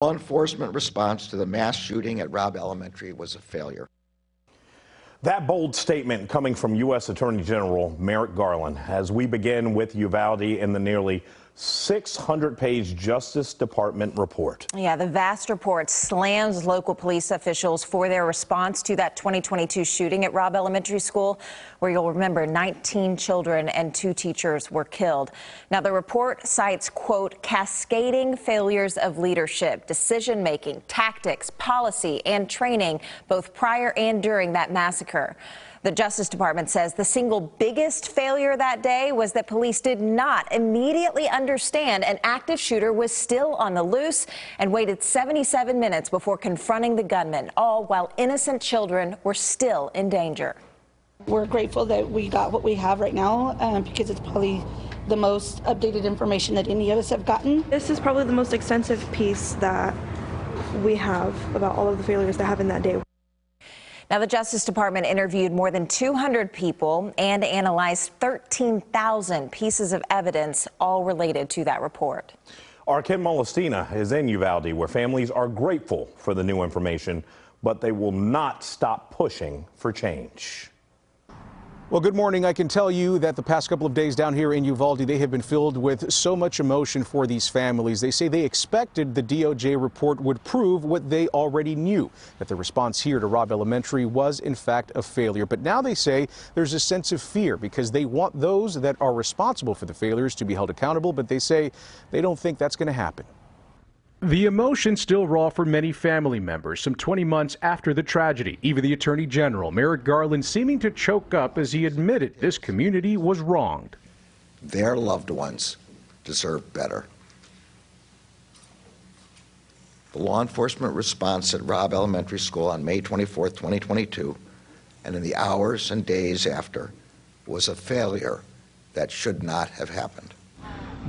Law enforcement response to the mass shooting at Robb Elementary was a failure. That bold statement coming from U.S. Attorney General Merrick Garland as we begin with Uvalde and the nearly 600-page Justice Department report. Yeah, the vast report slams local police officials for their response to that 2022 shooting at Robb Elementary School, where you'll remember 19 children and 2 teachers were killed. Now, the report cites, quote, cascading failures of leadership, decision-making, tactics, policy, and training, both prior and during that massacre. The Justice Department says the single biggest failure that day was that police did not immediately understand an active shooter was still on the loose and waited 77 minutes before confronting the gunman, all while innocent children were still in danger. We're grateful that we got what we have right now because it's probably the most updated information that any of us have gotten. This is probably the most extensive piece that we have about all of the failures that happened that day. Now, the Justice Department interviewed more than 200 people and analyzed 13,000 pieces of evidence, all related to that report. Our Ken Molestina is in Uvalde, where families are grateful for the new information, but they will not stop pushing for change. Well, good morning. I can tell you that the past couple of days down here in Uvalde, they have been filled with so much emotion for these families. They say they expected the DOJ report would prove what they already knew, that the response here to Robb Elementary was, in fact, a failure. But now they say there's a sense of fear because they want those that are responsible for the failures to be held accountable, but they say they don't think that's going to happen. The emotion still raw for many family members some 20 months after the tragedy. Even the Attorney General, Merrick Garland, seeming to choke up as he admitted this community was wronged. Their loved ones deserve better. The law enforcement response at Robb Elementary School on May 24, 2022, and in the hours and days after, was a failure that should not have happened.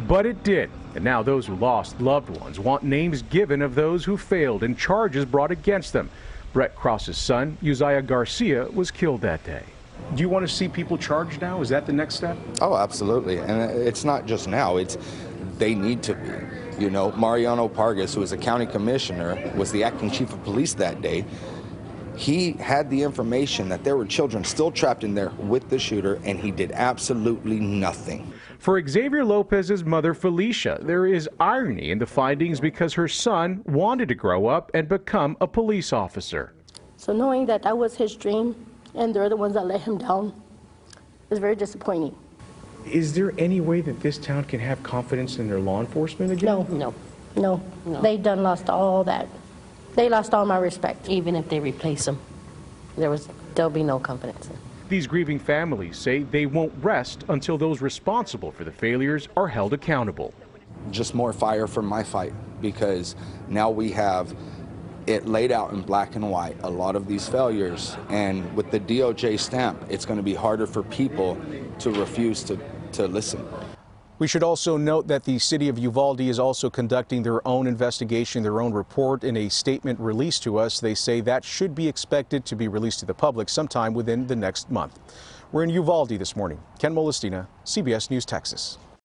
But it did, and now those who lost loved ones want names given of those who failed and charges brought against them. Brett Cross's son, Uzziah Garcia, was killed that day. Do you want to see people charged now? Is that the next step? Oh, absolutely. And it's not just now. They need to be. You know, Mariano Pargas, who was a county commissioner, was the acting chief of police that day. He had the information that there were children still trapped in there with the shooter, and he did absolutely nothing. For Xavier Lopez's mother, Felicia, there is irony in the findings because her son wanted to grow up and become a police officer. So knowing that that was his dream and they're the ones that let him down is very disappointing. Is there any way that this town can have confidence in their law enforcement again? No. They done lost all that. They lost all my respect. Even if they replace them, there'll be no confidence. These grieving families say they won't rest until those responsible for the failures are held accountable. Just more fire from my fight, because now we have it laid out in black and white, a lot of these failures, and with the DOJ stamp, it's going to be harder for people to refuse to listen. We should also note that the city of Uvalde is also conducting their own investigation, their own report. In a statement released to us, they say that should be expected to be released to the public sometime within the next month. We're in Uvalde this morning. Ken Molestina, CBS News, Texas.